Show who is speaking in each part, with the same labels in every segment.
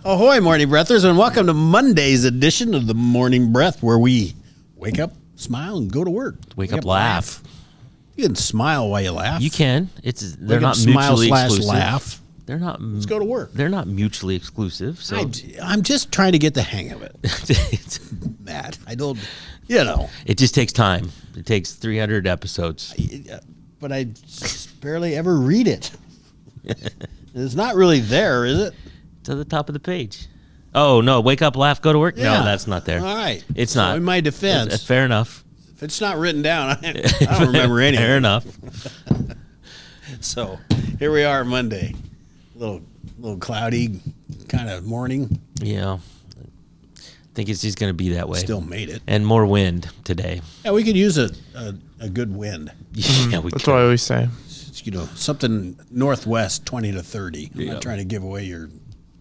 Speaker 1: Ahoy, Morning Breathers, and welcome to Monday's edition of the Morning Breath, where we wake up, smile, and go to work.
Speaker 2: Wake up, laugh.
Speaker 1: You can smile while you laugh.
Speaker 2: You can. They're not
Speaker 1: smile
Speaker 2: mutually
Speaker 1: slash
Speaker 2: exclusive.
Speaker 1: laugh.
Speaker 2: They're not.
Speaker 1: Let's go to work.
Speaker 2: They're not mutually exclusive. So
Speaker 1: I'm just trying to get the hang of it. Matt, I don't.
Speaker 2: It just takes time. It takes 300 episodes.
Speaker 1: But I barely ever read it. It's not really there, is it?
Speaker 2: To the top of the page. Oh no! Wake up, laugh, go to work.
Speaker 1: Yeah.
Speaker 2: No, that's not there.
Speaker 1: All right,
Speaker 2: it's not.
Speaker 1: In my defense,
Speaker 2: fair enough.
Speaker 1: If it's not written down, I don't remember anything.
Speaker 2: Fair enough.
Speaker 1: So here we are, Monday. Little cloudy kind of morning.
Speaker 2: Yeah, I think it's just going to be that way.
Speaker 1: Still made it,
Speaker 2: and more wind today.
Speaker 1: Yeah, we could use a good wind.
Speaker 2: Yeah, we
Speaker 3: That's
Speaker 2: could.
Speaker 3: what I always say.
Speaker 1: Something northwest 20 to 30. I'm not trying to give away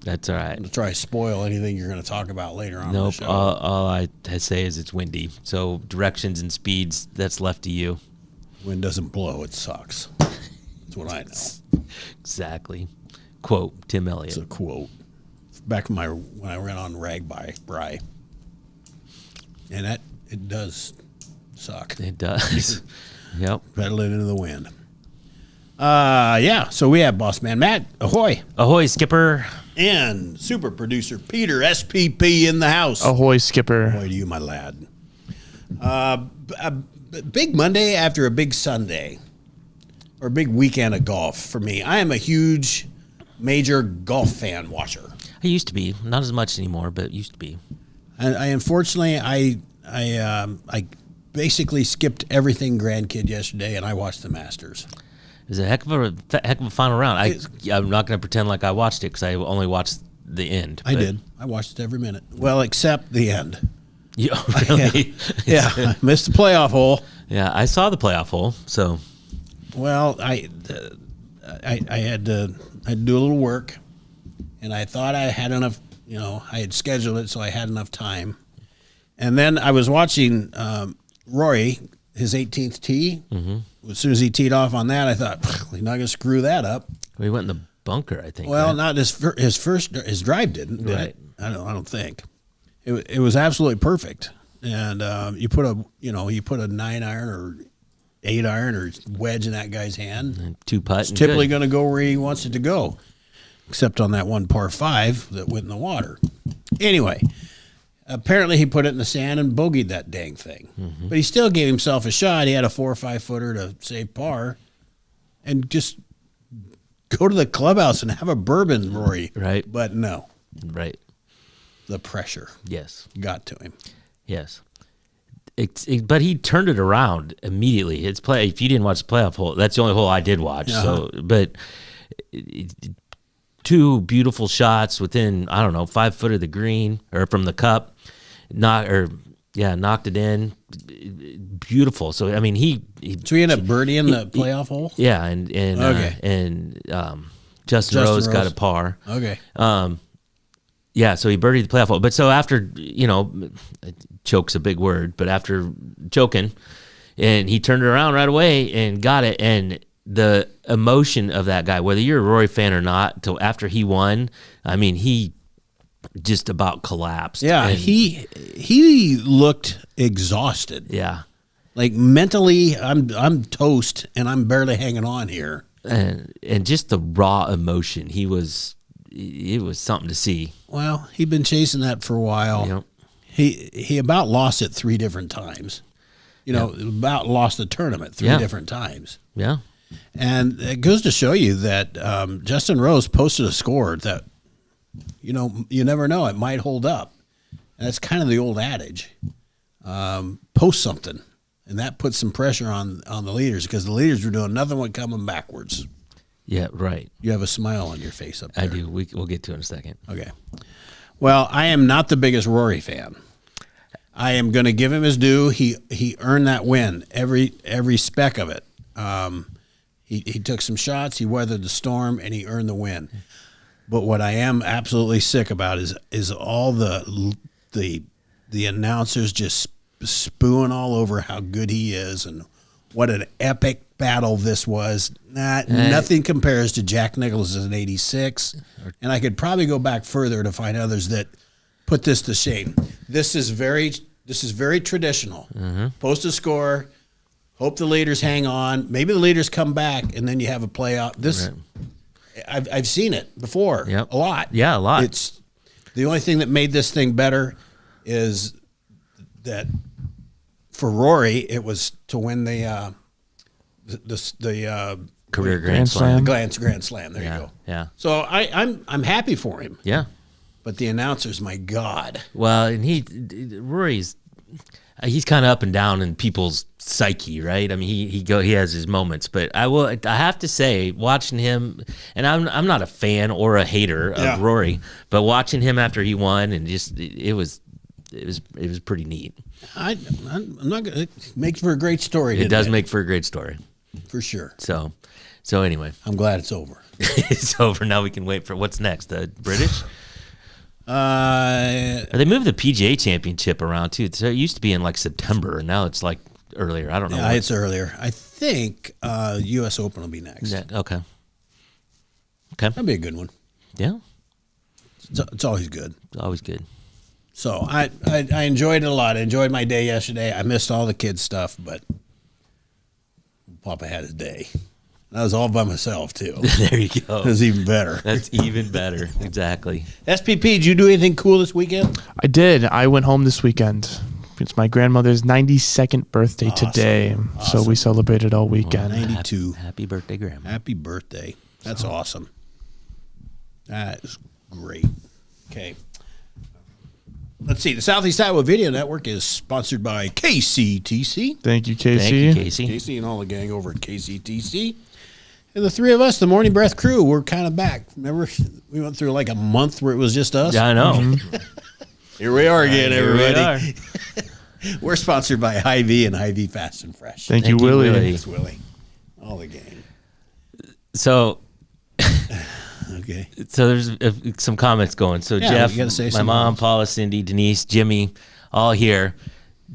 Speaker 2: That's all right.
Speaker 1: to try to spoil anything you're going to talk about later on in the
Speaker 2: Nope.
Speaker 1: show.
Speaker 2: All I say is it's windy. So directions and speeds, that's left to you.
Speaker 1: Wind doesn't blow, it sucks. That's what I know.
Speaker 2: Exactly. Quote Tim Elliott.
Speaker 1: It's a quote. Back when I ran on Ragbri. And it does suck.
Speaker 2: It does. Yep.
Speaker 1: Pedaling into the wind. So we have Boss Man Matt, ahoy.
Speaker 2: Ahoy, Skipper.
Speaker 1: And super producer Peter, SPP, in the house.
Speaker 3: Ahoy, Skipper.
Speaker 1: Ahoy to you, my lad. A big Monday after a big Sunday, or a big weekend of golf for me. I am a huge, major golf fan watcher.
Speaker 2: I used to be. Not as much anymore, but used to be.
Speaker 1: And unfortunately, I basically skipped everything grandkid yesterday, and I watched the Masters.
Speaker 2: It was a heck of a final round. I'm not going to pretend like I watched it because I only watched the end.
Speaker 1: I did. I watched every minute. Well, except the end.
Speaker 2: Yeah, really?
Speaker 1: Yeah, I missed the playoff hole.
Speaker 2: Yeah, I saw the playoff hole. So,
Speaker 1: well, I had to do a little work, and I thought I had enough. I had scheduled it so I had enough time, and then I was watching Rory, his 18th tee. Mm-hmm. As soon as he teed off on that, I thought he's not going to screw that up.
Speaker 2: he went in the bunker, I think.
Speaker 1: Well,
Speaker 2: right?
Speaker 1: not his drive didn't. Did
Speaker 2: Right.
Speaker 1: it? I don't think. It was absolutely perfect. And you put a 9-iron or 8-iron or wedge in that guy's hand.
Speaker 2: And 2-putt.
Speaker 1: It's typically going to go where he wants it to go, except on that one par 5 that went in the water. Anyway, apparently he put it in the sand and bogeyed that dang thing. Mm-hmm. But he still gave himself a shot. He had a 4 or 5 footer to save par, and just go to the clubhouse and have a bourbon, Rory.
Speaker 2: Right.
Speaker 1: But no.
Speaker 2: Right.
Speaker 1: The pressure
Speaker 2: Yes.
Speaker 1: got to him.
Speaker 2: Yes. But he turned it around immediately. If you didn't watch the playoff hole, that's the only hole I did watch.
Speaker 1: Uh-huh.
Speaker 2: So, but 2 beautiful shots within 5 foot of the green or from the cup, knocked it in. Beautiful. So I mean, he
Speaker 1: ended up birdieing the playoff hole.
Speaker 2: Yeah, and Justin Rose got a par.
Speaker 1: Okay.
Speaker 2: Yeah, so he birdied the playoff hole. But so after, choke's a big word, but after choking, and he turned it around right away and got it. And the emotion of that guy, whether you're a Rory fan or not, till after he won, I mean, he just about collapsed.
Speaker 1: Yeah,
Speaker 2: and,
Speaker 1: he looked exhausted.
Speaker 2: Yeah.
Speaker 1: Like mentally, I'm toast and I'm barely hanging on here.
Speaker 2: And just the raw emotion, it was something to see.
Speaker 1: Well, he'd been chasing that for a while.
Speaker 2: Yep.
Speaker 1: He about lost it 3 different times. About lost the tournament 3 different times.
Speaker 2: Yeah.
Speaker 1: And it goes to show you that Justin Rose posted a score that, you never know, it might hold up. And that's kind of the old adage. Post something. And that puts some pressure on the leaders, because the leaders were doing nothing but coming backwards.
Speaker 2: Yeah, right.
Speaker 1: You have a smile on your face up there.
Speaker 2: I do. We'll get to it in a second.
Speaker 1: Okay. Well, I am not the biggest Rory fan. I am going to give him his due. He earned that win, every speck of it. He took some shots, he weathered the storm, and he earned the win. But what I am absolutely sick about is all the announcers just spooing all over how good he is and what an epic battle this was. Nothing compares to Jack Nicklaus in '86, and I could probably go back further to find others that put this to shame. This is very traditional. Post a score, hope the leaders hang on. Maybe the leaders come back, and then you have a playoff. This, I've seen it before a lot.
Speaker 2: Yeah, a lot.
Speaker 1: It's the only thing that made this thing better is that for Rory, it was to win the
Speaker 2: career Grand Slam.
Speaker 1: Grand Slam. There you go.
Speaker 2: Yeah.
Speaker 1: So I'm happy for him.
Speaker 2: Yeah.
Speaker 1: But the announcers, my God.
Speaker 2: Well, and Rory's he's kind of up and down in people's psyche, right? I mean, he has his moments, but I have to say, watching him, and I'm not a fan or a hater of Rory, but watching him after he won, and just it was pretty neat.
Speaker 1: I'm not gonna. It makes for a great story.
Speaker 2: It does make for a great story,
Speaker 1: for sure.
Speaker 2: So anyway,
Speaker 1: I'm glad it's over.
Speaker 2: It's over now. We can wait for what's next. The British. They moved the PGA Championship around too. So it used to be in like September, and now it's like earlier. I don't know.
Speaker 1: Yeah, it's earlier. I think U.S. Open will be next.
Speaker 2: Yeah, okay.
Speaker 1: That'd be a good one.
Speaker 2: Yeah,
Speaker 1: it's always good.
Speaker 2: It's always good.
Speaker 1: So I enjoyed it a lot. I enjoyed my day yesterday. I missed all the kids' stuff, but Papa had his day. I was all by myself too.
Speaker 2: There you go.
Speaker 1: It was even better.
Speaker 2: That's even better. Exactly.
Speaker 1: SPP, did you do anything cool this weekend?
Speaker 3: I did. I went home this weekend. It's my grandmother's 92nd birthday today, so we celebrated all weekend.
Speaker 1: 92.
Speaker 2: Happy birthday, Grandma.
Speaker 1: Happy birthday. That's awesome. That is great. Okay. Let's see. The Southeast Iowa Video Network is sponsored by KCTC.
Speaker 3: Thank you, Casey.
Speaker 2: Thank you, Casey.
Speaker 1: Casey and all the gang over at KCTC. And the three of us, the Morning Breath crew, we're kind of back. Remember, we went through like a month where it was just us?
Speaker 2: Yeah, I know.
Speaker 1: Here we are again, everybody.
Speaker 2: Here we are.
Speaker 1: We're sponsored by Hy-Vee and Hy-Vee Fast and Fresh.
Speaker 3: Thank you, Willie.
Speaker 1: Thanks, Willie. All the gang.
Speaker 2: So,
Speaker 1: Okay.
Speaker 2: so there's some comments going. So
Speaker 1: Yeah,
Speaker 2: Jeff,
Speaker 1: you gotta say
Speaker 2: my
Speaker 1: some
Speaker 2: mom,
Speaker 1: words.
Speaker 2: Paula, Cindy, Denise, Jimmy, all here.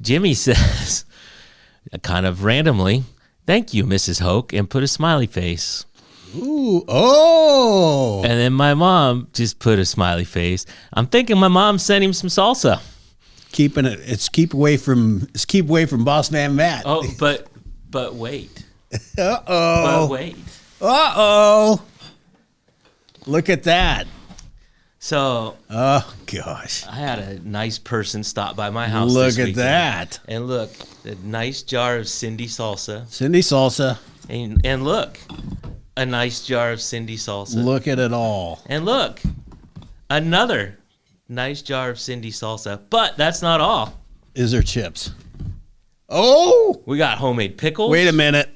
Speaker 2: Jimmy says, kind of randomly, "Thank you, Mrs. Hoke," and put a smiley face.
Speaker 1: Ooh. Oh.
Speaker 2: And then my mom just put a smiley face. I'm thinking my mom sent him some salsa.
Speaker 1: Keeping it. It's keep away from Boss Man Matt.
Speaker 2: Oh, but wait.
Speaker 1: Uh-oh.
Speaker 2: But wait.
Speaker 1: Uh-oh. Look at that.
Speaker 2: So
Speaker 1: Oh, gosh.
Speaker 2: I had a nice person stop by my house.
Speaker 1: Look
Speaker 2: this
Speaker 1: at
Speaker 2: weekend.
Speaker 1: that.
Speaker 2: And look, a nice jar of Cindy salsa.
Speaker 1: Cindy Salsa.
Speaker 2: And look, a nice jar of Cindy salsa.
Speaker 1: Look at it all.
Speaker 2: And look, another nice jar of Cindy salsa. But that's not all.
Speaker 1: Is there chips? Oh.
Speaker 2: We got homemade pickles.
Speaker 1: Wait a minute.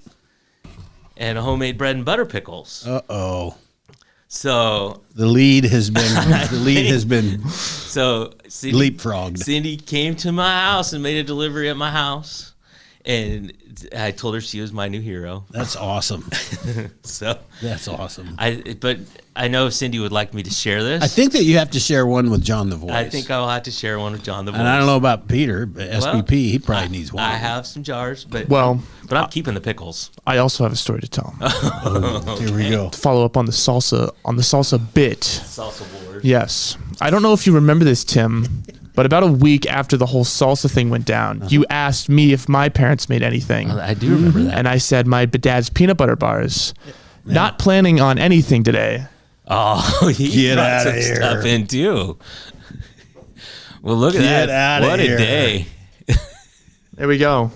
Speaker 2: And homemade bread and butter pickles.
Speaker 1: Uh-oh.
Speaker 2: So
Speaker 1: The lead has been
Speaker 2: So Cindy,
Speaker 1: leapfrogged.
Speaker 2: Cindy came to my house and made a delivery at my house, and I told her she was my new hero.
Speaker 1: That's awesome.
Speaker 2: So
Speaker 1: That's awesome.
Speaker 2: but I know Cindy would like me to share this.
Speaker 1: I think that you have to share one with John the Voice.
Speaker 2: I think I'll have to share one with John the Voice.
Speaker 1: And I don't know about Peter, but
Speaker 2: Well,
Speaker 1: SPP, he probably needs one.
Speaker 2: I have some jars, but
Speaker 3: Well,
Speaker 2: I'm keeping the pickles.
Speaker 3: I also have a story to tell.
Speaker 1: Here we go.
Speaker 3: Follow up on the salsa bit.
Speaker 2: Salsa board.
Speaker 3: Yes. I don't know if you remember this, Tim, but about a week after the whole salsa thing went down, you asked me if my parents made anything.
Speaker 2: I do remember that.
Speaker 3: And I said my dad's peanut butter bars. Not planning on anything today.
Speaker 2: Oh, he
Speaker 1: Get
Speaker 2: brought
Speaker 1: outta
Speaker 2: some
Speaker 1: here.
Speaker 2: stuff in too. Well, look at
Speaker 1: Get
Speaker 2: that!
Speaker 1: outta
Speaker 2: What
Speaker 1: here.
Speaker 2: a day!
Speaker 3: There we go.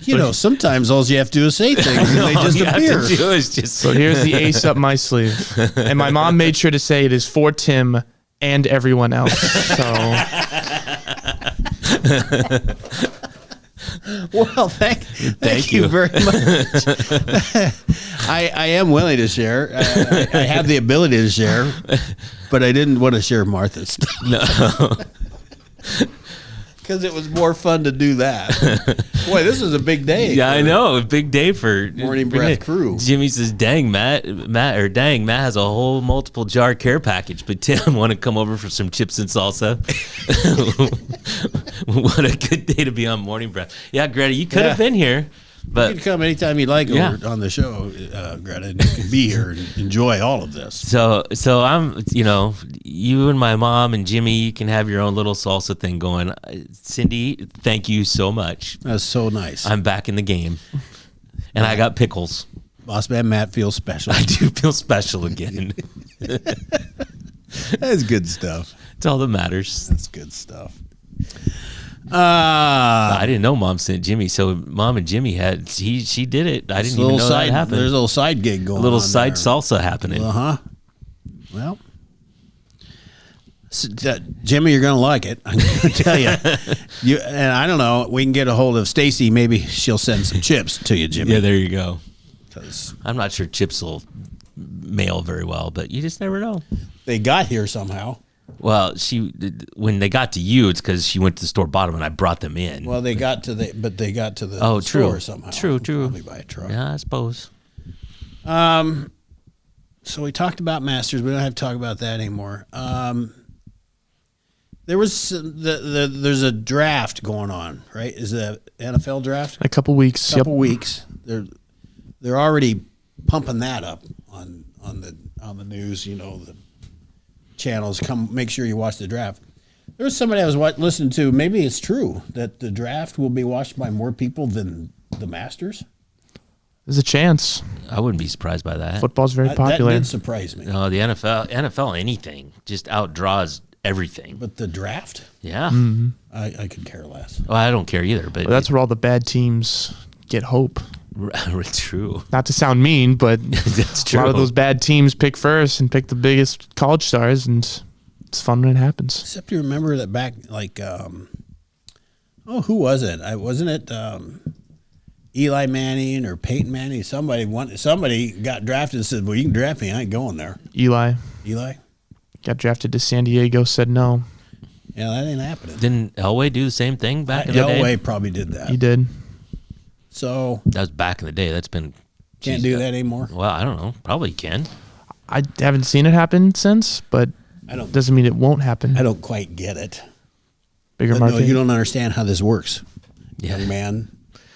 Speaker 1: You know, sometimes all you have to do is say things and they
Speaker 2: All
Speaker 1: just
Speaker 2: you have
Speaker 1: appear.
Speaker 2: to do is just
Speaker 3: So here's the ace up my sleeve. And my mom made sure to say it is for Tim and everyone else. So
Speaker 1: Well, thank you
Speaker 2: you.
Speaker 1: very much. I am willing to share. I have the ability to share, but I didn't want to share Martha's stuff.
Speaker 2: no.
Speaker 1: Because it was more fun to do that. Boy, this is a big day.
Speaker 2: Yeah, I know. A big day for
Speaker 1: Morning Breath crew.
Speaker 2: Jimmy says, "Dang, Matt has a whole multiple jar care package." But Tim want to come over for some chips and salsa. What a good day to be on Morning Breath. Yeah, Greta, you could have been here. But
Speaker 1: You can come anytime you like
Speaker 2: Yeah.
Speaker 1: over on the show, Greta, and you can be here and enjoy all of this.
Speaker 2: so I'm, you and my mom and Jimmy, you can have your own little salsa thing going. Cindy, thank you so much.
Speaker 1: That's so nice.
Speaker 2: I'm back in the game, and I got pickles.
Speaker 1: Boss man Matt feels special.
Speaker 2: I do feel special again.
Speaker 1: That's good stuff.
Speaker 2: It's all that matters.
Speaker 1: That's good stuff.
Speaker 2: I didn't know Mom sent Jimmy, so Mom and Jimmy she did it. I didn't even know that happened.
Speaker 1: There's a little side gig going on.
Speaker 2: A little side
Speaker 1: there.
Speaker 2: salsa happening.
Speaker 1: Uh-huh. Well, Jimmy, you're going to like it. I'm going to tell you. And I don't know. We can get a hold of Stacy. Maybe she'll send some chips to you, Jimmy.
Speaker 2: Yeah, there you go.
Speaker 1: 'Cause
Speaker 2: I'm not sure chips will mail very well, but you just never know.
Speaker 1: they got here somehow.
Speaker 2: Well, when they got to you, it's because she went to the store, bought them, and I brought them in.
Speaker 1: Well, they got to the
Speaker 2: Oh,
Speaker 1: store
Speaker 2: true.
Speaker 1: somehow.
Speaker 2: True.
Speaker 1: Probably by a truck.
Speaker 2: Yeah, I suppose.
Speaker 1: So we talked about Masters. We don't have to talk about that anymore. There was there's a draft going on, right? Is the NFL draft?
Speaker 3: A couple weeks.
Speaker 1: Couple weeks. They're already pumping that up on the news. The channels. Come, make sure you watch the draft. There was somebody I was listening to. Maybe it's true that the draft will be watched by more people than the Masters.
Speaker 3: There's a chance.
Speaker 2: I wouldn't be surprised by that.
Speaker 3: Football's very popular.
Speaker 1: That did surprise me.
Speaker 2: No, the NFL, anything just outdraws everything.
Speaker 1: But the draft,
Speaker 2: Yeah.
Speaker 1: I could care less.
Speaker 2: Well, I don't care either, but
Speaker 3: Well, that's where all the bad teams get hope.
Speaker 2: it's true.
Speaker 3: Not to sound mean, but
Speaker 2: That's
Speaker 3: a
Speaker 2: true.
Speaker 3: lot of those bad teams pick first and pick the biggest college stars, and it's fun when it happens.
Speaker 1: Except you remember that back, who was it? Wasn't it Eli Manning or Peyton Manning? Somebody got drafted and said, "Well, you can draft me. I ain't going there."
Speaker 3: Eli
Speaker 1: Eli?
Speaker 3: got drafted to San Diego, said no.
Speaker 1: Yeah, that ain't happening.
Speaker 2: Didn't Elway do the same thing back in the day?
Speaker 1: Elway probably did that.
Speaker 3: He did.
Speaker 1: So
Speaker 2: That was back in the day. That's been
Speaker 1: can't
Speaker 2: geez,
Speaker 1: do that anymore.
Speaker 2: Well, I don't know. Probably can.
Speaker 3: I haven't seen it happen since, but
Speaker 1: I don't.
Speaker 3: doesn't mean it won't happen.
Speaker 1: I don't quite get it.
Speaker 3: Bigger
Speaker 1: No,
Speaker 3: market.
Speaker 1: you don't understand how this works,
Speaker 2: Yeah.
Speaker 1: young man.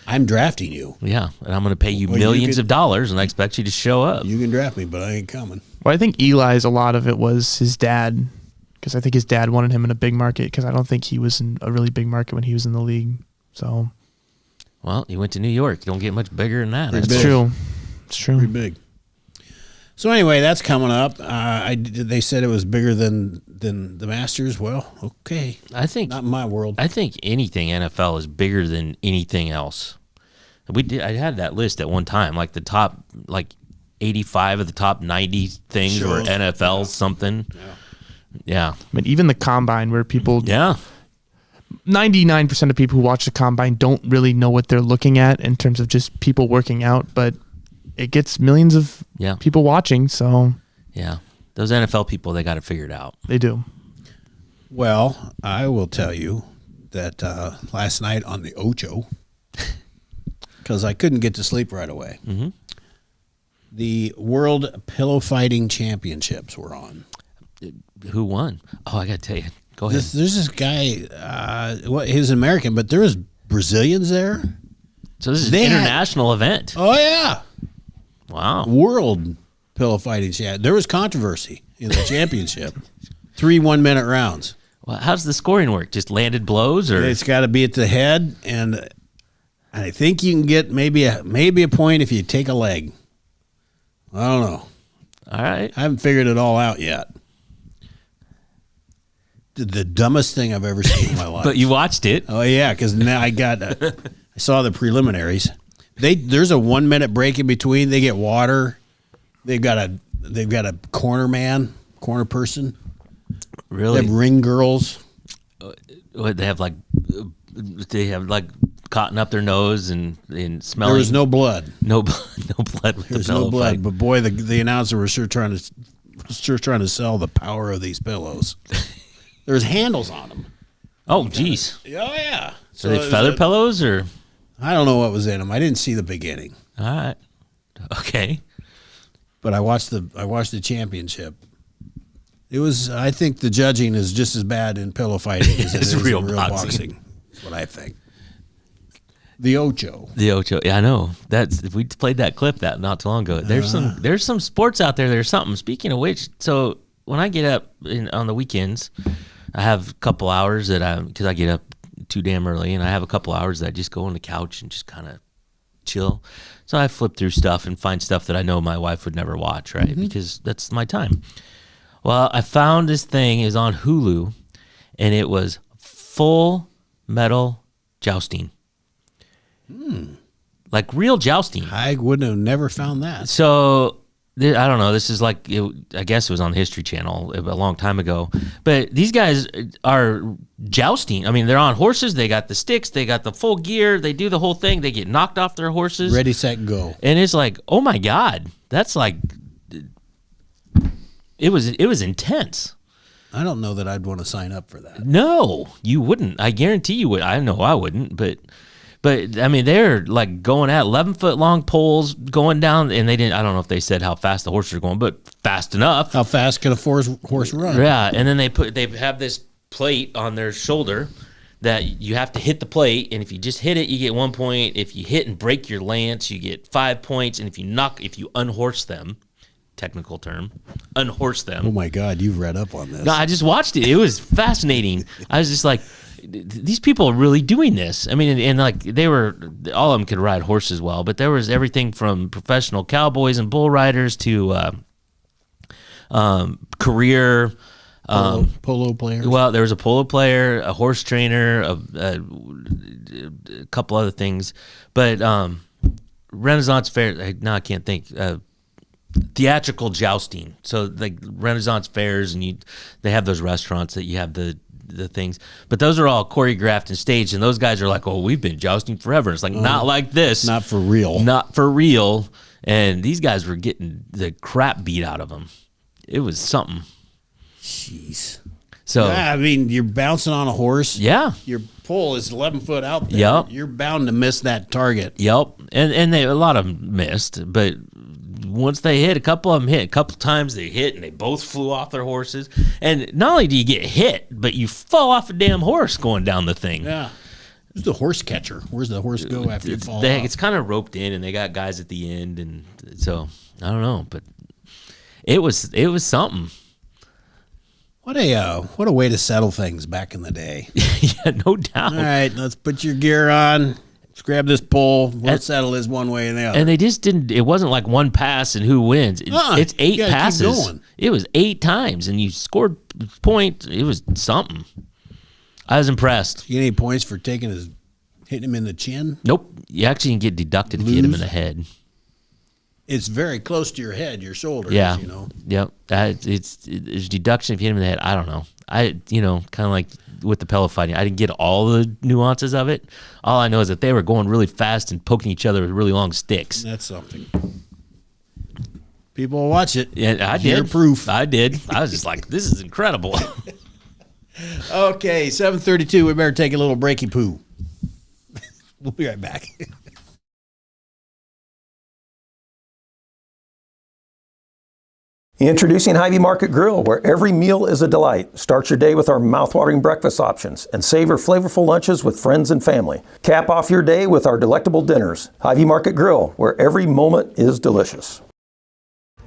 Speaker 1: I'm drafting you.
Speaker 2: Yeah, and I'm going to pay you
Speaker 1: Well, you
Speaker 2: millions
Speaker 1: could-
Speaker 2: of dollars, and I expect you to show up.
Speaker 1: You can draft me, but I ain't coming.
Speaker 3: Well, I think Eli's, a lot of it was his dad, because I think his dad wanted him in a big market, because I don't think he was in a really big market when he was in the league. So
Speaker 2: Well, you went to New York. You don't get much bigger than that. I
Speaker 1: Pretty
Speaker 3: it's
Speaker 1: big.
Speaker 2: suppose.
Speaker 3: true. It's true.
Speaker 1: Pretty big. So anyway, that's coming up. They said it was bigger than the Masters. Well, okay,
Speaker 2: I think
Speaker 1: not in my world.
Speaker 2: I think anything NFL is bigger than anything else. I had that list at one time, like the top 85 of the top 90 things were
Speaker 1: Shows.
Speaker 2: NFL something. Yeah.
Speaker 3: I mean, even the combine, where people,
Speaker 2: Yeah.
Speaker 3: 99% of people who watch the combine don't really know what they're looking at in terms of just people working out, but it gets millions of
Speaker 2: Yeah.
Speaker 3: people watching, so
Speaker 2: Yeah. Those NFL people, they got it figured out.
Speaker 3: they do.
Speaker 1: Well, I will tell you that last night on the Ocho, because I couldn't get to sleep right away, the World Pillow Fighting Championships were on.
Speaker 2: Who won? Oh, I got to tell you. Go ahead.
Speaker 1: There's this guy, he was American, but there was Brazilians there.
Speaker 2: So this is an
Speaker 1: they had-
Speaker 2: international event.
Speaker 1: Oh, yeah.
Speaker 2: Wow.
Speaker 1: World Pillow Fighting Championships. There was controversy in the championship. 3 1-minute rounds.
Speaker 2: Well, how's the scoring work? Just landed blows, or
Speaker 1: It's got to be at the head, and I think you can get maybe a point if you take a leg. I don't know.
Speaker 2: all right?
Speaker 1: I haven't figured it all out yet. The dumbest thing I've ever seen in my life.
Speaker 2: But you watched it.
Speaker 1: Oh yeah, because now I saw the preliminaries. There's a 1-minute break in between. They get water. They've got a corner person. They
Speaker 2: Really?
Speaker 1: have ring girls.
Speaker 2: What, they have like cotton up their nose and smelling.
Speaker 1: There was no blood.
Speaker 2: no blood with
Speaker 1: There's
Speaker 2: the pillow
Speaker 1: no blood.
Speaker 2: fight.
Speaker 1: But boy, the announcer was sure trying to sell the power of these pillows. There's handles on them.
Speaker 2: Oh, geez.
Speaker 1: Oh yeah.
Speaker 2: Are they feather pillows or?
Speaker 1: I don't know what was in them. I didn't see the beginning,
Speaker 2: All right. Okay.
Speaker 1: but I watched the championship. It was. I think the judging is just as bad in pillow fighting as it
Speaker 2: As
Speaker 1: is
Speaker 2: real
Speaker 1: in real
Speaker 2: boxing.
Speaker 1: boxing. That's what I think. The Ocho.
Speaker 2: The Ocho. Yeah, I know. We played that clip that not too long ago. There's some sports out there. There's something. Speaking of which, so when I get up on the weekends, I have a couple hours because I get up too damn early, and I have a couple hours that I just go on the couch and just kind of chill. So I flip through stuff and find stuff that I know my wife would never watch, right? Because that's my time. Well, I found this thing is on Hulu, and it was Full Metal Jousting. Like real jousting.
Speaker 1: I wouldn't have never found that.
Speaker 2: So I don't know. This is like, I guess it was on the History Channel a long time ago. But these guys are jousting. I mean, they're on horses. They got the sticks. They got the full gear. They do the whole thing. They get knocked off their horses.
Speaker 1: Ready, set, go.
Speaker 2: And it's like, oh my God, that's like, it was intense.
Speaker 1: I don't know that I'd want to sign up for that.
Speaker 2: No, you wouldn't. I guarantee you would. I know I wouldn't, but I mean, they're like going at 11-foot long poles going down, and I don't know if they said how fast the horses are going, but fast enough.
Speaker 1: How fast can a horse run?
Speaker 2: Yeah, and then they have this plate on their shoulder that you have to hit the plate, and if you just hit it, you get 1 point. If you hit and break your lance, you get 5 points, and if you unhorse them, technical term, unhorse them.
Speaker 1: Oh my God, you've read up on this.
Speaker 2: No, I just watched it. It was fascinating. I was just like, these people are really doing this. I mean, and like all of them could ride horses well, but there was everything from professional cowboys and bull riders to career
Speaker 1: polo players.
Speaker 2: Well, there was a polo player, a horse trainer, a couple other things, but Renaissance Fair. No, I can't think. Theatrical jousting. So like Renaissance fairs, and they have those restaurants that you have the things, but those are all choreographed and staged, and those guys are like, oh, we've been jousting forever. It's like, not like this.
Speaker 1: Not for real.
Speaker 2: Not for real. And these guys were getting the crap beat out of them. It was something.
Speaker 1: Jeez.
Speaker 2: So
Speaker 1: yeah, I mean, you're bouncing on a horse.
Speaker 2: Yeah.
Speaker 1: Your pole is 11 foot out there.
Speaker 2: Yep.
Speaker 1: You're bound to miss that target.
Speaker 2: Yep. And a lot of them missed, but once they hit, a couple of them hit. A couple times they hit, and they both flew off their horses. And not only do you get hit, but you fall off a damn horse going down the thing.
Speaker 1: Yeah. Who's the horse catcher? Where's the horse go after you fall off?
Speaker 2: It's kind of roped in, and they got guys at the end, and so I don't know, but it was something.
Speaker 1: What a way to settle things back in the day.
Speaker 2: Yeah, no doubt.
Speaker 1: All right, let's put your gear on. Let's grab this pole. We'll settle this one way and the other.
Speaker 2: And they just didn't. It wasn't like one pass and who wins. It's 8 passes.
Speaker 1: Keep going.
Speaker 2: It was 8 times, and you scored point. It was something. I was impressed.
Speaker 1: You get any points for hitting him in the chin?
Speaker 2: Nope. You actually can get deducted if you hit him in the head.
Speaker 1: It's very close to your head, your shoulders.
Speaker 2: Yeah.
Speaker 1: You know.
Speaker 2: Yep. It's deduction if you hit him in the head. I don't know. Kind of like with the pillow fighting, I didn't get all the nuances of it. All I know is that they were going really fast and poking each other with really long sticks.
Speaker 1: That's something. People will watch it.
Speaker 2: Yeah, I
Speaker 1: Hear
Speaker 2: did.
Speaker 1: proof.
Speaker 2: I did. I was just like, this is incredible.
Speaker 1: Okay, 7:32. We better take a little breaky poo. We'll be right back.
Speaker 4: Introducing Hy-Vee Market Grill, where every meal is a delight. Start your day with our mouthwatering breakfast options and savor flavorful lunches with friends and family. Cap off your day with our delectable dinners. Hy-Vee Market Grill, where every moment is delicious.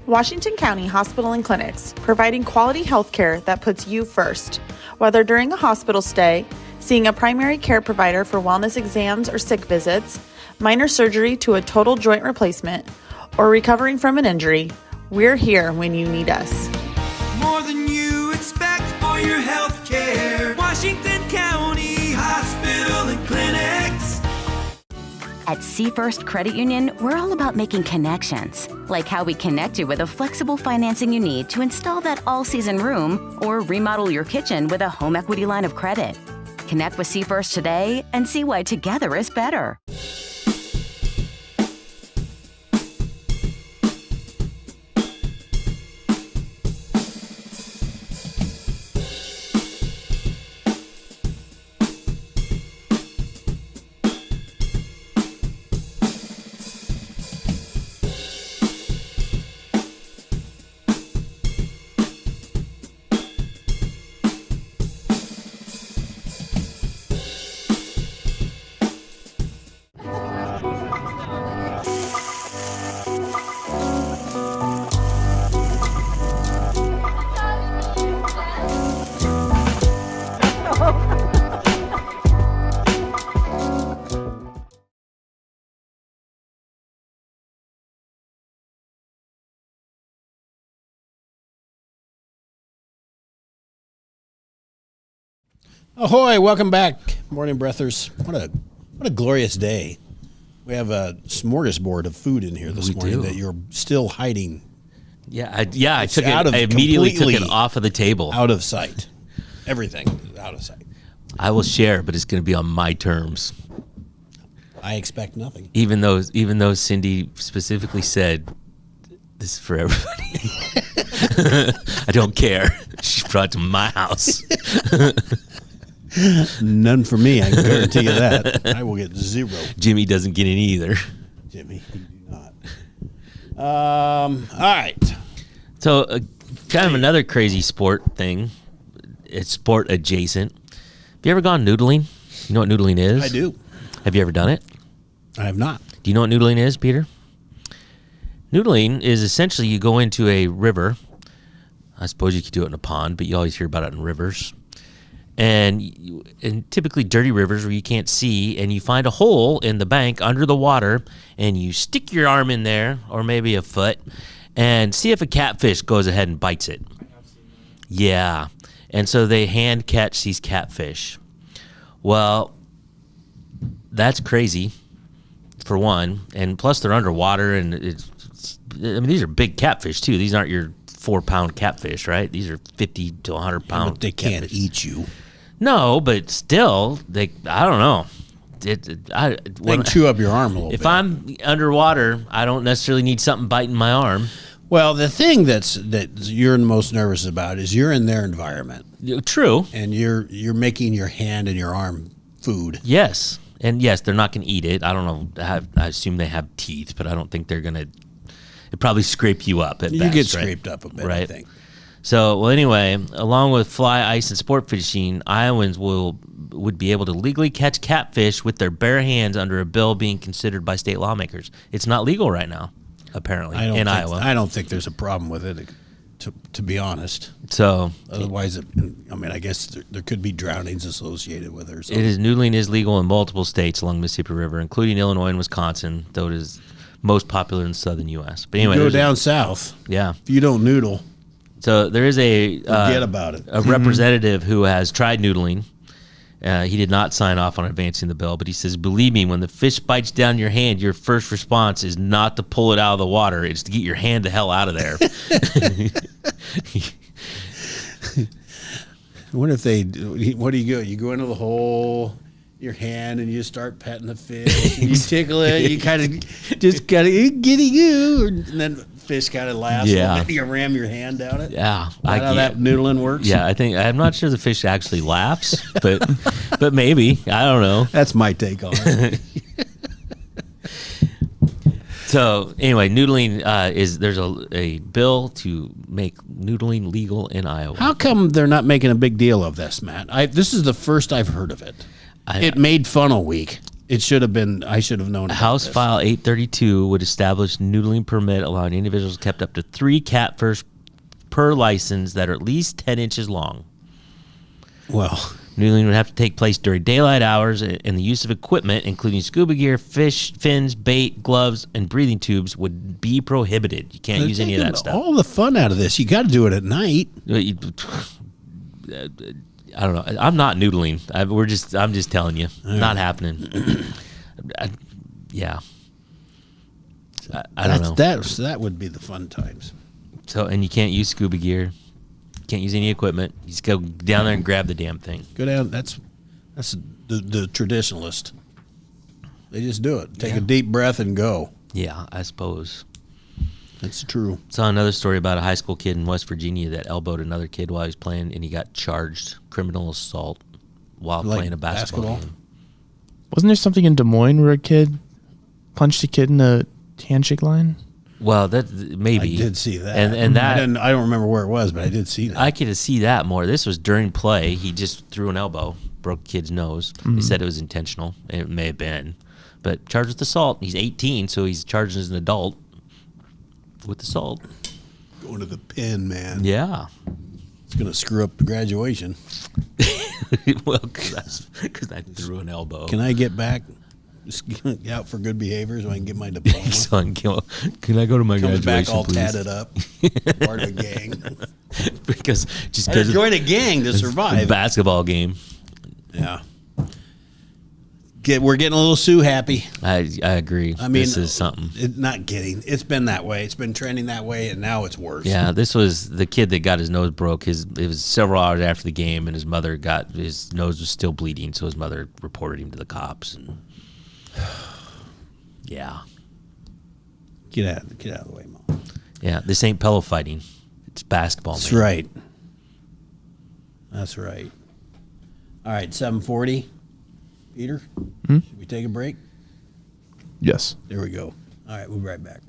Speaker 5: Washington County Hospital and Clinics, providing quality health care that puts you first. Whether during a hospital stay, seeing a primary care provider for wellness exams or sick visits, minor surgery to a total joint replacement, or recovering from an injury, we're here when you need us.
Speaker 6: More than you expect for your health care. Washington County Hospital and Clinics.
Speaker 7: At Seafirst Credit Union, we're all about making connections, like how we connect you with a flexible financing you need to install that all-season room or remodel your kitchen with a home equity line of credit. Connect with Seafirst today and see why together is better.
Speaker 1: Ahoy! Welcome back, morning breathers. What a glorious day. We have a smorgasbord of food in here this morning that you're still hiding
Speaker 2: I took
Speaker 1: out
Speaker 2: it.
Speaker 1: of
Speaker 2: I immediately took it
Speaker 1: completely
Speaker 2: off of the table.
Speaker 1: out of sight. Everything is out of sight.
Speaker 2: I will share, but it's going to be on my terms.
Speaker 1: I expect nothing.
Speaker 2: Even though Cindy specifically said this is for everybody. I don't care. She brought it to my house.
Speaker 1: None for me. I can guarantee you that. I will get 0.
Speaker 2: Jimmy doesn't get any either.
Speaker 1: Jimmy, you do not. All right.
Speaker 2: So, kind of another crazy sport thing. It's sport adjacent. Have you ever gone noodling? You know what noodling is?
Speaker 1: I do.
Speaker 2: Have you ever done it?
Speaker 1: I have not.
Speaker 2: Do you know what noodling is, Peter? Noodling is essentially you go into a river. I suppose you could do it in a pond, but you always hear about it in rivers. And typically dirty rivers where you can't see, and you find a hole in the bank under the water, and you stick your arm in there, or maybe a foot, and see if a catfish goes ahead and bites it. Yeah. And so they hand catch these catfish. Well, that's crazy, for one, and plus they're underwater, and these are big catfish too. These aren't your 4-pound catfish, right? These are 50 to 100-pound.
Speaker 1: But they can't
Speaker 2: catfish.
Speaker 1: eat you.
Speaker 2: No, but still, I don't know.
Speaker 1: They can chew up your arm a little bit.
Speaker 2: If I'm underwater, I don't necessarily need something biting my arm.
Speaker 1: Well, the thing that you're the most nervous about is you're in their environment.
Speaker 2: True.
Speaker 1: And you're making your hand and your arm food.
Speaker 2: Yes. And yes, they're not going to eat it. I don't know. I assume they have teeth, but I don't think they're going to. It probably scrape you up at best.
Speaker 1: You get
Speaker 2: right?
Speaker 1: scraped up a bit,
Speaker 2: right?
Speaker 1: I think.
Speaker 2: So, well, anyway, along with fly, ice, and sport fishing, Iowans would be able to legally catch catfish with their bare hands under a bill being considered by state lawmakers. It's not legal right now, apparently, in Iowa.
Speaker 1: I don't think there's a problem with it, to be honest.
Speaker 2: So,
Speaker 1: Otherwise, I guess there could be drownings associated with it or something.
Speaker 2: noodling is legal in multiple states along the Mississippi River, including Illinois and Wisconsin, though it is most popular in the southern U.S. But anyway,
Speaker 1: go down south.
Speaker 2: Yeah.
Speaker 1: If you don't noodle,
Speaker 2: so there is
Speaker 1: forget about it.
Speaker 2: a representative who has tried noodling. He did not sign off on advancing the bill, but he says, believe me, when the fish bites down your hand, your first response is not to pull it out of the water. It's to get your hand the hell out of there.
Speaker 1: I wonder if what do you go? You go into the hole, your hand, and you start petting the fish. And you tickle it. You kind of just kind of giddy goo, and then the fish kind of laughs.
Speaker 2: Yeah.
Speaker 1: And you ram your hand down it.
Speaker 2: Yeah.
Speaker 1: Is that how that noodling works?
Speaker 2: Yeah, I'm not sure the fish actually laughs, but maybe. I don't know.
Speaker 1: That's my take on it.
Speaker 2: So anyway, noodling there's a bill to make noodling legal in Iowa.
Speaker 1: How come they're not making a big deal of this, Matt? This is the first I've heard of it. It made Funnel Week. It should have been. I should have known.
Speaker 2: House File 832 would establish noodling permit allowing individuals kept up to 3 catfish per license that are at least 10 inches long.
Speaker 1: Well,
Speaker 2: noodling would have to take place during daylight hours, and the use of equipment, including scuba gear, fish fins, bait, gloves, and breathing tubes, would be prohibited. You can't use any of that stuff.
Speaker 1: All the fun out of this, you got to do it at night.
Speaker 2: I don't know. I'm not noodling. I'm just telling you, not happening. Yeah. I don't know.
Speaker 1: That would be the fun times.
Speaker 2: So, and you can't use scuba gear. Can't use any equipment. You just go down there and grab the damn thing.
Speaker 1: Go down. That's the traditionalist. They just do it. Take a deep breath and go.
Speaker 2: Yeah, I suppose.
Speaker 1: That's true.
Speaker 2: Saw another story about a high school kid in West Virginia that elbowed another kid while he was playing, and he got charged criminal assault while playing a basketball game.
Speaker 3: Wasn't there something in Des Moines where a kid punched a kid in the handshake line?
Speaker 2: Well, that maybe
Speaker 1: I did see that,
Speaker 2: and that
Speaker 1: I don't remember where it was, but I did see that.
Speaker 2: I could see that more. This was during play. He just threw an elbow, broke the kid's nose. They said it was intentional. It may have been, but charged with assault. He's 18, so he's charged as an adult with assault.
Speaker 1: Going to the pen, man.
Speaker 2: Yeah,
Speaker 1: it's gonna screw up the graduation.
Speaker 2: well, because I threw an elbow.
Speaker 1: Can I get back? Just get out for good behavior so I can get my diploma.
Speaker 2: Son, can I go to my
Speaker 1: Comes
Speaker 2: graduation,
Speaker 1: back all
Speaker 2: please?
Speaker 1: tatted up, part of a gang.
Speaker 2: because
Speaker 1: I joined a gang to survive.
Speaker 2: basketball game.
Speaker 1: Yeah. We're getting a little Sue happy.
Speaker 2: I agree.
Speaker 1: I mean,
Speaker 2: this is something.
Speaker 1: It's been that way. It's been trending that way, and now it's worse.
Speaker 2: Yeah, this was the kid that got his nose broke. It was several hours after the game, and his nose was still bleeding, so his mother reported him to the cops. And yeah.
Speaker 1: Get out of the way, Mom.
Speaker 2: Yeah, this ain't pillow fighting. It's basketball.
Speaker 1: That's
Speaker 2: man.
Speaker 1: right. That's right. All right, 7:40. Peter, should we take a break?
Speaker 3: Yes.
Speaker 1: There we go. All right, we'll be right back.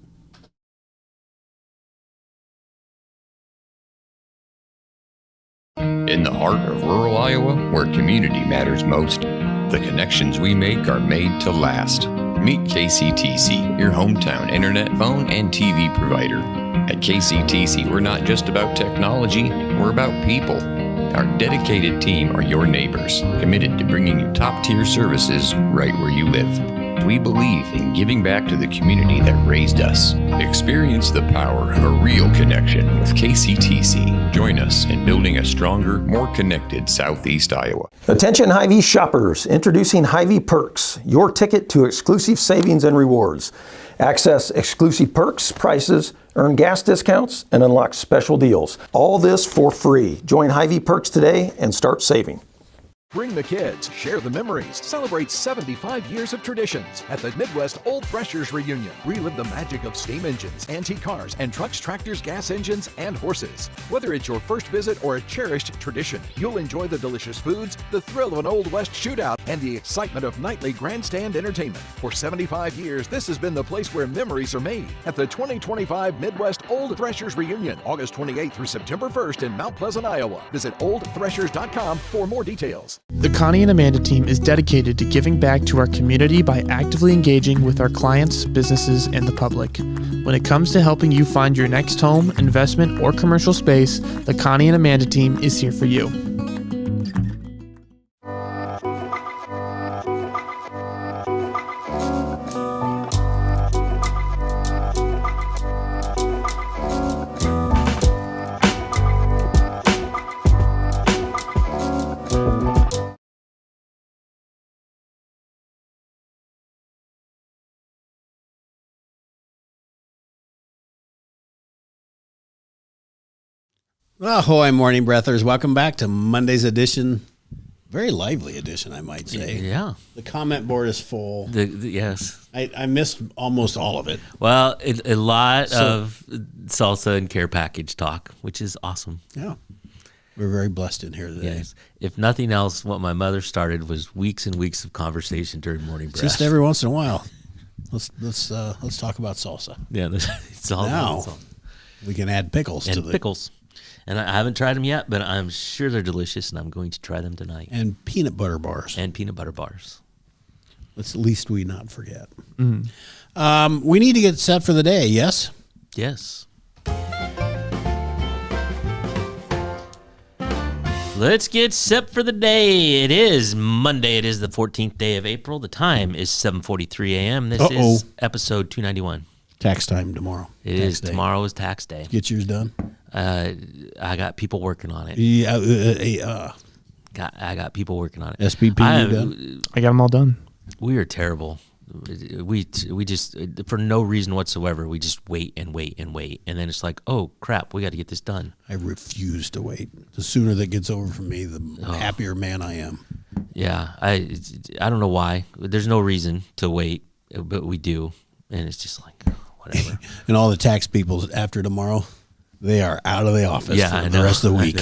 Speaker 8: In the heart of rural Iowa, where community matters most, the connections we make are made to last. Meet KCTC, your hometown internet, phone, and TV provider. At KCTC, we're not just about technology, we're about people. Our dedicated team are your neighbors, committed to bringing you top-tier services right where you live. We believe in giving back to the community that raised us. Experience the power of a real connection with KCTC. Join us in building a stronger, more connected Southeast Iowa.
Speaker 4: Attention Hy-Vee shoppers, introducing Hy-Vee Perks, your ticket to exclusive savings and rewards. Access exclusive perks, prices, earn gas discounts, and unlock special deals. All this for free. Join Hy-Vee Perks today and start saving.
Speaker 9: Bring the kids, share the memories, celebrate 75 years of traditions at the Midwest Old Threshers Reunion. Relive the magic of steam engines, antique cars, and trucks, tractors, gas engines, and horses. Whether it's your first visit or a cherished tradition, you'll enjoy the delicious foods, the thrill of an Old West shootout, and the excitement of nightly grandstand entertainment. For 75 years, this has been the place where memories are made at the 2025 Midwest Old Threshers Reunion, August 28th through September 1st in Mount Pleasant, Iowa. Visit oldthreshers.com for more details.
Speaker 3: The Connie and Amanda team is dedicated to giving back to our community by actively engaging with our clients, businesses, and the public. When it comes to helping you find your next home, investment, or commercial space, the Connie and Amanda team is here for you.
Speaker 1: Ahoy, morning breathers. Welcome back to Monday's edition. Very lively edition, I might say.
Speaker 2: Yeah.
Speaker 1: The comment board is full.
Speaker 2: Yes.
Speaker 1: I missed almost all of it.
Speaker 2: Well, a lot of salsa and care package talk, which is awesome.
Speaker 1: Yeah. We're very blessed in here today.
Speaker 2: Yes. If nothing else, what my mother started was weeks and weeks of conversation during morning breath.
Speaker 1: Just every once in a while. Let's talk about salsa.
Speaker 2: Yeah, it's all
Speaker 1: Now,
Speaker 2: salsa.
Speaker 1: we can add pickles to
Speaker 2: And pickles. And I haven't tried them yet, but I'm sure they're delicious, and I'm going to try them tonight.
Speaker 1: And peanut butter bars.
Speaker 2: And peanut butter bars.
Speaker 1: Let's at least we not forget. We need to get set for the day, yes?
Speaker 2: Yes. Let's get set for the day. It is Monday. It is the 14th day of April. The time is 7:43 a.m. This is episode 291.
Speaker 1: Tax time tomorrow.
Speaker 2: It
Speaker 1: tax
Speaker 2: is.
Speaker 1: day.
Speaker 2: Tomorrow is tax day.
Speaker 1: Get yours done?
Speaker 2: I got people working on it.
Speaker 1: Yeah.
Speaker 2: I got people working on it.
Speaker 1: SPP done?
Speaker 3: I got them all done.
Speaker 2: We are terrible. We just, for no reason whatsoever, we just wait and wait and wait. And then it's like, oh, crap, we got to get this done.
Speaker 1: I refuse to wait. The sooner that gets over from me, the happier man I am.
Speaker 2: Yeah, I don't know why. There's no reason to wait, but we do. And it's just like, whatever.
Speaker 1: And all the tax people after tomorrow, they are out of the office for the rest of the week.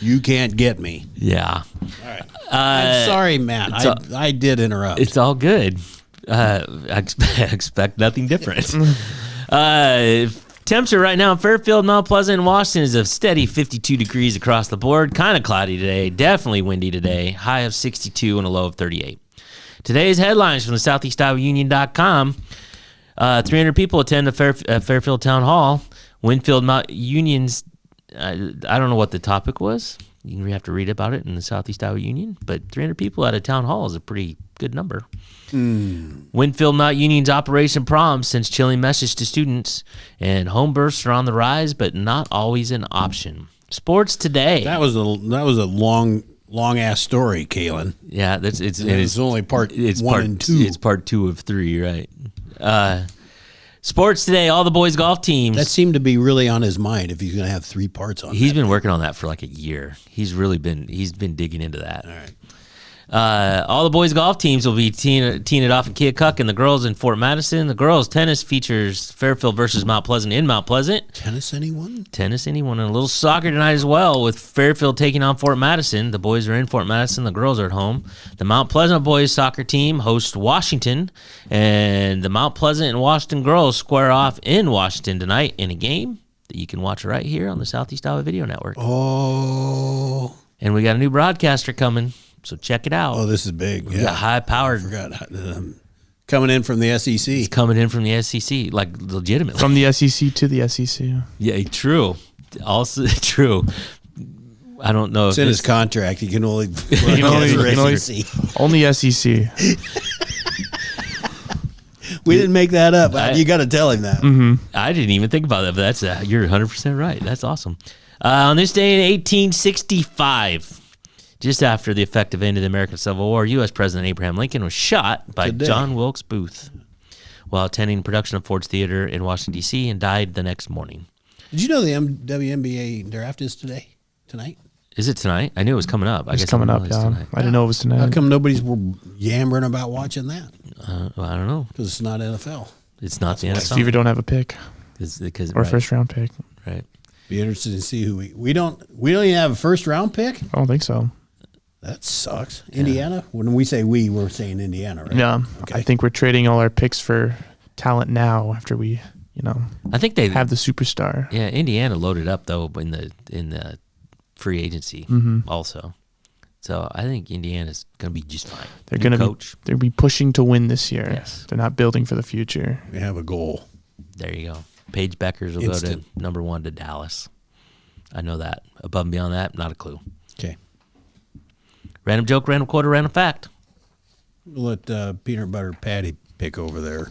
Speaker 1: You can't get me.
Speaker 2: Yeah.
Speaker 1: All right. I'm sorry, Matt. I did interrupt.
Speaker 2: It's all good. I expect nothing different. Temperature right now in Fairfield, Mount Pleasant, and Washington is a steady 52 degrees across the board. Kind of cloudy today. Definitely windy today. High of 62 and a low of 38. Today's headlines from the SoutheastIowaUnion.com. 300 people attend the Fairfield Town Hall. Winfield Mount Union's, I don't know what the topic was. You have to read about it in the Southeast Iowa Union. But 300 people at a town hall is a pretty good number. Winfield Mount Union's Operation Prom sends chilling message to students. And home births are on the rise, but not always an option. Sports today.
Speaker 1: That was a long long ass story, Kalen.
Speaker 2: Yeah, it's
Speaker 1: It's only part
Speaker 2: it's
Speaker 1: 1
Speaker 2: part
Speaker 1: and 2.
Speaker 2: It's part 2 of 3, right? Sports today, all the boys golf teams.
Speaker 1: That seemed to be really on his mind if he's going to have 3 parts on.
Speaker 2: He's been working on that for like a year. He's been digging into that.
Speaker 1: All right.
Speaker 2: All the boys golf teams will be teeing it off in Keokuk, and the girls in Fort Madison. The girls tennis features Fairfield versus Mount Pleasant in Mount Pleasant.
Speaker 1: Tennis, anyone?
Speaker 2: And a little soccer tonight as well, with Fairfield taking on Fort Madison. The boys are in Fort Madison. The girls are at home. The Mount Pleasant boys soccer team hosts Washington, and the Mount Pleasant and Washington girls square off in Washington tonight in a game that you can watch right here on the Southeast Iowa Video Network.
Speaker 1: Oh.
Speaker 2: And we got a new broadcaster coming. So check it out.
Speaker 1: Oh, this is big.
Speaker 2: We
Speaker 1: Yeah.
Speaker 2: got high-powered.
Speaker 1: I forgot. Coming in from the SEC.
Speaker 2: He's coming in from the SEC, like legitimately.
Speaker 3: From the SEC to the SEC.
Speaker 2: Yeah, true. Also true. I don't know.
Speaker 1: It's in his contract. He can only
Speaker 3: Only SEC.
Speaker 1: We didn't make that up. You got to tell him that.
Speaker 3: Mm-hmm.
Speaker 2: I didn't even think about that, but that's you're 100% right. That's awesome. On this day in 1865, just after the effective end of the American Civil War, U.S. President Abraham Lincoln was shot by John Wilkes Booth while attending production of Ford's Theater in Washington, D.C., and died the next morning.
Speaker 1: Did you know the WNBA draft is tonight?
Speaker 2: Is it tonight? I knew it was coming up.
Speaker 3: It's coming up, yeah. I didn't know it was tonight.
Speaker 1: How come nobody's yammering about watching that?
Speaker 2: Well, I don't know.
Speaker 1: Because it's not NFL.
Speaker 2: It's not the NFL.
Speaker 3: Fever don't have a pick.
Speaker 2: Or
Speaker 3: first round pick.
Speaker 2: Right.
Speaker 1: Be interested to see who we don't even have a first round pick?
Speaker 3: I don't think so.
Speaker 1: That sucks. Yeah. Indiana? When we say we're saying Indiana, right?
Speaker 3: Yeah.
Speaker 1: Okay.
Speaker 3: I think we're trading all our picks for talent now after we,
Speaker 2: I think they
Speaker 3: have the superstar.
Speaker 2: Yeah, Indiana loaded up though in the free agency also. So I think Indiana's going to be just fine.
Speaker 3: They're going to be pushing to win this year.
Speaker 2: Yes.
Speaker 3: They're not building for the future.
Speaker 1: They have a goal.
Speaker 2: There you go. Paige Beckers will go to number 1 to Dallas. I know that. Above and beyond that, not a clue.
Speaker 1: Okay.
Speaker 2: Random joke, random quote, or random fact.
Speaker 1: We'll let Peanut Butter Patty pick over there.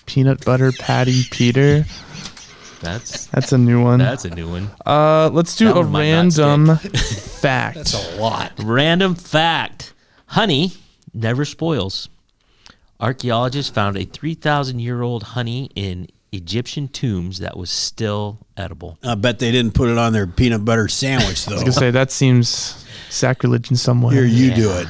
Speaker 3: Peanut Butter Patty Peter. That's a new one.
Speaker 2: That's a new one.
Speaker 3: Let's do a random fact.
Speaker 1: That's a lot.
Speaker 2: Random fact. Honey never spoils. Archaeologists found a 3,000-year-old honey in Egyptian tombs that was still edible.
Speaker 1: I bet they didn't put it on their peanut butter sandwich, though.
Speaker 3: I was going to say, that seems sacrilege in some way.
Speaker 1: Here, you do it.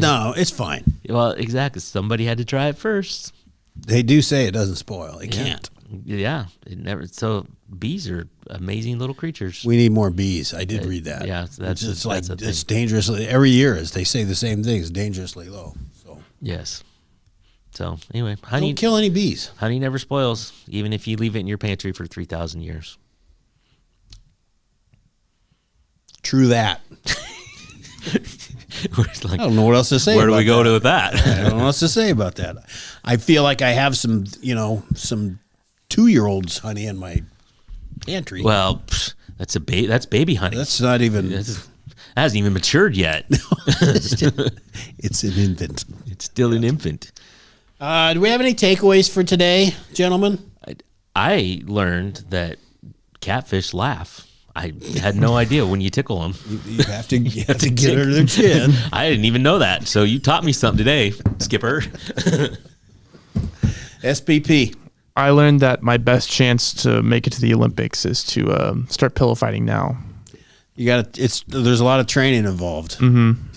Speaker 1: Nah, it's fine.
Speaker 2: Well, exactly. Somebody had to try it first.
Speaker 1: They do say it doesn't spoil. It can't.
Speaker 2: Yeah, it never. So bees are amazing little creatures.
Speaker 1: We need more bees. I did read that.
Speaker 2: Yeah,
Speaker 1: it's dangerously every year as they say the same thing. It's dangerously low. So
Speaker 2: yes. So anyway, honey
Speaker 1: don't kill any bees.
Speaker 2: Honey never spoils, even if you leave it in your pantry for 3,000 years.
Speaker 1: True that. I don't know what else to say.
Speaker 2: Where do we go with that?
Speaker 1: I don't know what else to say about that. I feel like I have some 2-year-olds honey in my pantry.
Speaker 2: Well, that's baby honey.
Speaker 1: That's not even.
Speaker 2: That hasn't even matured yet.
Speaker 1: It's an infant.
Speaker 2: It's still an infant.
Speaker 1: Do we have any takeaways for today, gentlemen?
Speaker 2: I learned that catfish laugh. I had no idea when you tickle them.
Speaker 1: You have to get under their chin.
Speaker 2: I didn't even know that. So you taught me something today, Skipper.
Speaker 1: SPP.
Speaker 3: I learned that my best chance to make it to the Olympics is to start pillow fighting now.
Speaker 1: There's a lot of training involved.
Speaker 3: Mm-hmm.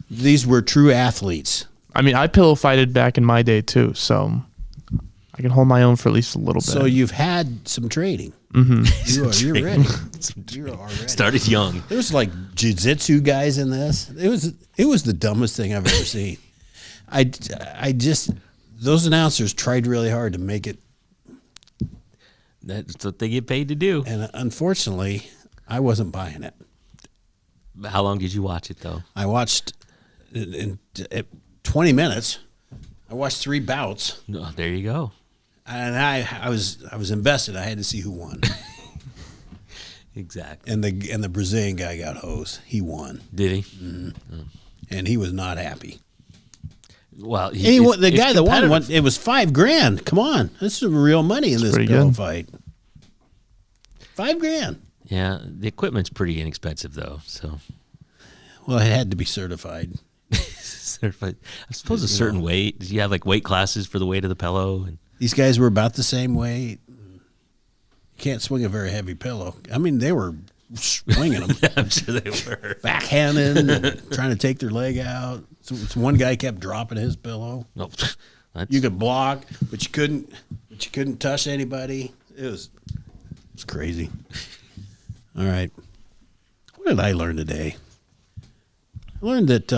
Speaker 1: These were true athletes.
Speaker 3: I mean, I pillow fighted back in my day too, so I can hold my own for at least a little bit.
Speaker 1: So you've had some training.
Speaker 3: Mm-hmm.
Speaker 1: You're ready. You're already
Speaker 2: started young.
Speaker 1: There was like jiu-jitsu guys in this. It was the dumbest thing I've ever seen. Those announcers tried really hard to make it.
Speaker 2: That's what they get paid to do.
Speaker 1: And unfortunately, I wasn't buying it.
Speaker 2: How long did you watch it though?
Speaker 1: I watched in 20 minutes. I watched 3 bouts.
Speaker 2: Oh, there you go.
Speaker 1: And I was invested. I had to see who won.
Speaker 2: Exactly.
Speaker 1: And the Brazilian guy got hosed. He won.
Speaker 2: Did he?
Speaker 1: Mm-hmm. Oh. And he was not happy.
Speaker 2: Well,
Speaker 1: the guy that won, it was $5,000. Come on, this is real money in this pillow fight. $5,000.
Speaker 2: Yeah, the equipment's pretty inexpensive though. So
Speaker 1: Well, it had to be certified.
Speaker 2: certified. I suppose a certain weight. Do you have like weight classes for the weight of the pillow? And
Speaker 1: These guys were about the same weight. You can't swing a very heavy pillow. I mean, they were swinging them.
Speaker 2: I'm sure they were.
Speaker 1: Backhanding, and trying to take their leg out. So one guy kept dropping his pillow.
Speaker 2: No, that's,
Speaker 1: You could block, but you couldn't touch anybody. It was crazy. All right. What did I learn today? I learned that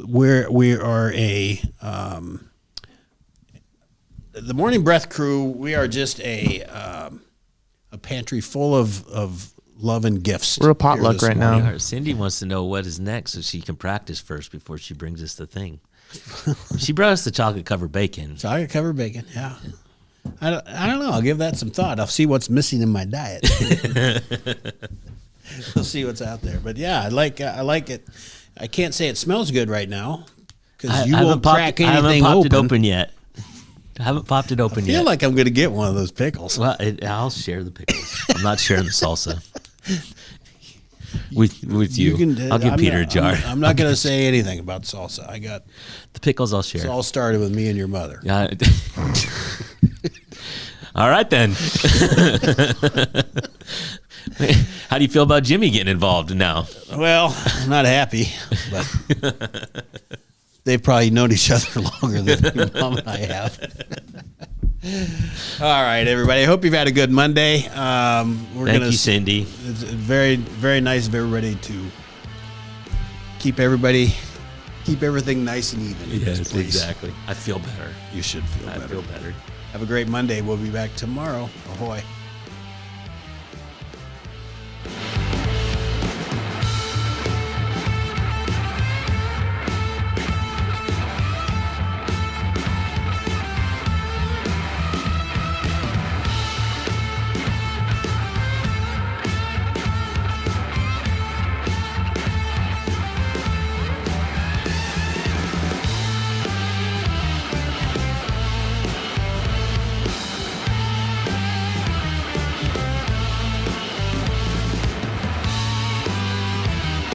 Speaker 1: we are the Morning Breath crew. We are just a pantry full of love and gifts.
Speaker 3: We're a
Speaker 1: here
Speaker 3: potluck
Speaker 1: this
Speaker 3: right
Speaker 1: morning.
Speaker 3: now.
Speaker 2: Cindy wants to know what is next so she can practice first before she brings us the thing. She brought us the chocolate covered bacon.
Speaker 1: Chocolate covered bacon. Yeah. I don't know. I'll give that some thought. I'll see what's missing in my diet. We'll see what's out there. But yeah, I like it. I can't say it smells good right now because you won't crack anything
Speaker 2: I haven't popped
Speaker 1: open.
Speaker 2: it open yet. I haven't popped it open
Speaker 1: I feel
Speaker 2: yet.
Speaker 1: like I'm going to get one of those pickles.
Speaker 2: Well, I'll share the pickles. I'm not sharing the salsa. With you. I'll give Peter a jar.
Speaker 1: I'm not going to say anything about salsa. I got
Speaker 2: The pickles I'll share.
Speaker 1: It's all started with me and your mother.
Speaker 2: Yeah. All right, then. How do you feel about Jimmy getting involved now?
Speaker 1: Well, I'm not happy, but they've probably known each other longer than your mom and I have. All right, everybody. I hope you've had a good Monday.
Speaker 2: Thank you, Cindy.
Speaker 1: It's very, very nice of everybody to keep everything nice and even. in this
Speaker 2: Yes,
Speaker 1: place.
Speaker 2: exactly. I feel better.
Speaker 1: You should feel
Speaker 2: I
Speaker 1: better.
Speaker 2: feel better.
Speaker 1: Have a great Monday. We'll be back tomorrow. Ahoy.